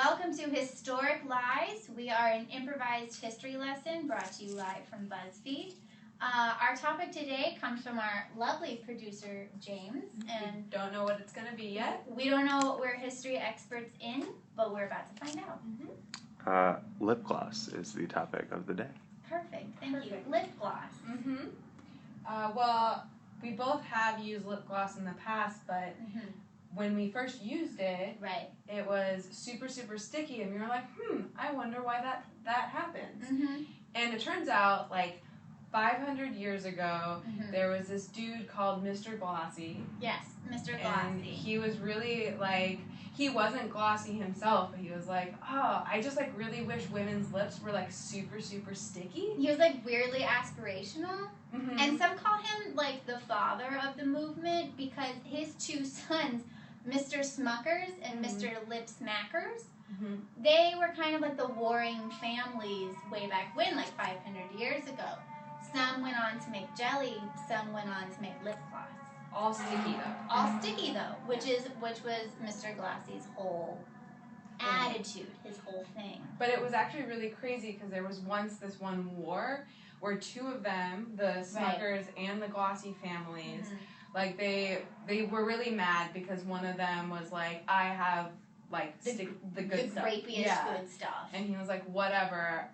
Welcome to Historic Lies. We are an improvised history lesson brought to you live from BuzzFeed. Our topic today comes from our lovely producer, James. And we don't know what it's going to be yet. We don't know what we're history experts in, but we're about to find out. Lip gloss is the topic of the day. Perfect. Thank you. Lip gloss. Well, we both have used lip gloss in the past, but when we first used it, it was super, super sticky, and we were like, I wonder why that happens. And it turns out, like, 500 years ago, there was this dude called Mr. Glossy. Yes, Mr. Glossy. And he was really, like, he wasn't glossy himself, but he was like, oh, I just, like, really wish women's lips were, like, super, super sticky. He was, like, weirdly aspirational. And some call him, like, the father of the movement because his two sons, Mr. Smuckers and Mr. Lip Smackers, they were kind of like the warring families way back when, like 500 years ago. Some went on to make jelly, some went on to make lip gloss. All sticky, though. All sticky, though, which was Mr. Glossy's whole attitude, his whole thing. But it was actually really crazy because there was once this one war where two of them, the Smuckers and the Glossy families, like they were really mad because one of them was like, I have like the good stuff. The grapeiest good stuff. And he was like, whatever,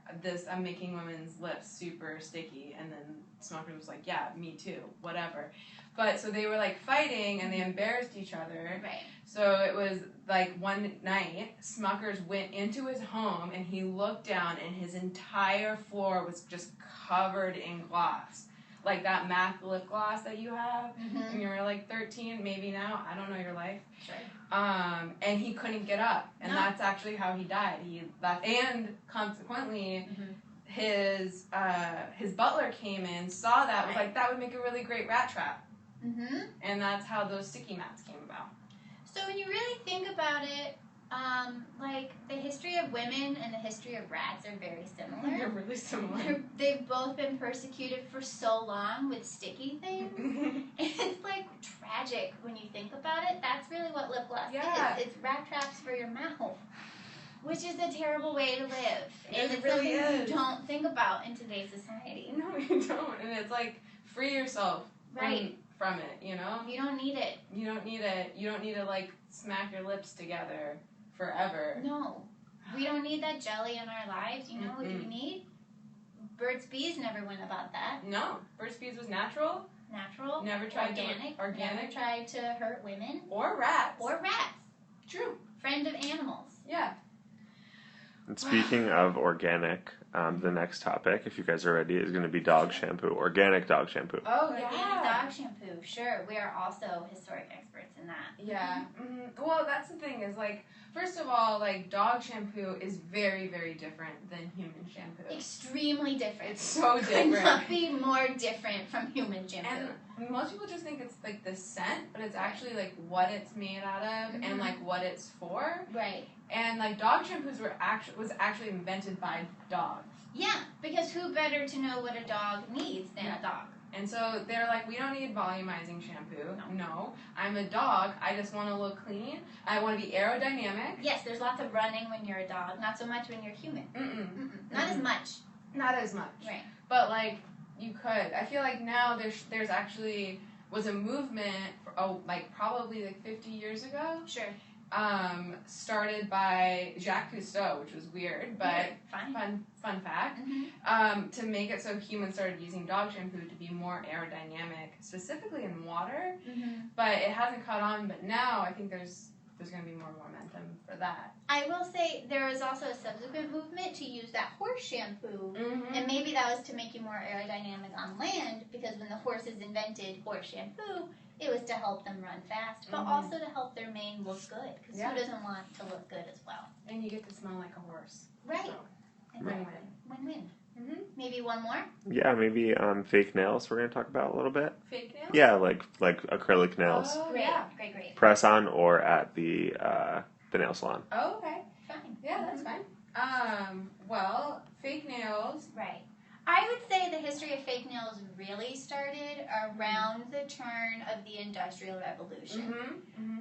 I'm making women's lips super sticky. And then Smuckers was like, yeah, me too, whatever. But so they were like fighting and they embarrassed each other. So it was like one night, Smuckers went into his home and he looked down and his entire floor was just covered in gloss. Like that MAC lip gloss that you have when you were like 13, maybe now, I don't know your life. And he couldn't get up. And that's actually how he died. He left, and consequently, his butler came in, saw that, was like, that would make a really great rat trap. And that's how those sticky mats came about. So when you really think about it, like the history of women and the history of rats are very similar. They're really similar. They've both been persecuted for so long with sticky things. And it's like tragic when you think about it. That's really what lip gloss is. It's rat traps for your mouth. Which is a terrible way to live. And it's really something you don't think about in today's society. No, you don't. And it's like, free yourself from it, you know? You don't need it. You don't need it. You don't need to, like, smack your lips together forever. No. We don't need that jelly in our lives. You know what we need? Burt's Bees never went about that. No. Burt's Bees was natural. Natural. Never tried organic. Never tried to hurt women. Or rats. True. Friend of animals. Yeah. And speaking of organic, the next topic, if you guys are ready, is going to be dog shampoo. Organic dog shampoo. Oh, yeah. Organic dog shampoo. Sure. We are also historic experts in that. Yeah. Well, that's the thing is, like, first of all, like, dog shampoo is very, very different than human shampoo. Extremely different. It's so different. Could not be more different from human shampoo. And most people just think it's, like, the scent, but it's actually, like, what it's made out of and, like, what it's for. And, like, dog shampoos was actually invented by dogs. Yeah, because who better to know what a dog needs than a dog? And so they're like, we don't need volumizing shampoo. No. I'm a dog. I just want to look clean. I want to be aerodynamic. Yes, there's lots of running when you're a dog. Not so much when you're human. Not as much. Not as much. Right. But, like, you could. I feel like now there's actually was a movement, like, probably, like, 50 years ago. Sure. Started by Jacques Cousteau, which was weird, but fun fact, to make it so humans started using dog shampoo to be more aerodynamic, specifically in water, but it hasn't caught on, but now I think there's going to be more momentum for that. I will say there was also a subsequent movement to use that horse shampoo, and maybe that was to make you more aerodynamic on land, because when the horses invented horse shampoo, it was to help them run fast, but also to help their mane look good, because who doesn't want to look good as well? And you get to smell like a horse. Right. So, win-win. Maybe one more? Yeah, maybe fake nails we're going to talk about a little bit. Fake nails? Yeah, like acrylic nails. Oh, great. Press on or at the nail salon. Oh, okay. Fine. Yeah, that's fine. Well, fake nails. Right. I would say the history of fake nails really started around the turn of the Industrial Revolution.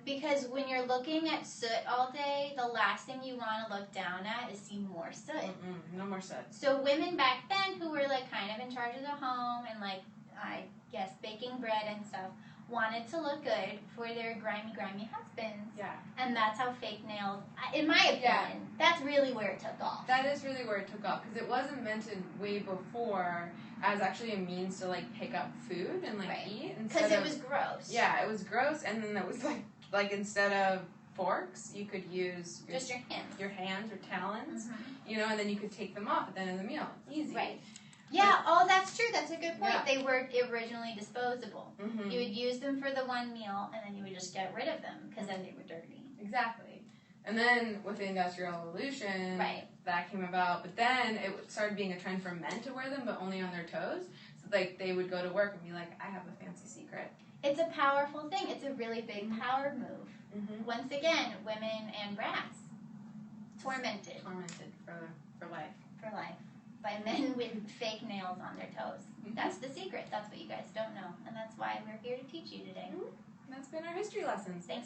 Because when you're looking at soot all day, the last thing you want to look down at is see more soot. No more soot. So women back then who were like kind of in charge of the home and like, I guess, baking bread and stuff, wanted to look good for their grimy husbands. Yeah. And that's how fake nails, in my opinion, that's really where it took off. That is really where it took off, because it was invented way before as actually a means to, like, pick up food and, like, eat. Because it was gross. Yeah, it was gross, and then it was, like instead of forks, you could use just your hands. Your hands or talons, you know, and then you could take them off at the end of the meal. Easy. Right. Yeah, that's true. That's a good point. Yeah. They were originally disposable. You would use them for the one meal, and then you would just get rid of them, because then they were dirty. Exactly. And then with the Industrial Revolution, that came about, but then it started being a trend for men to wear them, but only on their toes. So, like, they would go to work and be like, I have a fancy secret. It's a powerful thing. It's a really big power move. Once again, women and brats. Tormented. Tormented for life. For life. By men with fake nails on their toes. That's the secret. That's what you guys don't know. And that's why we're here to teach you today. That's been our history lessons. Thanks.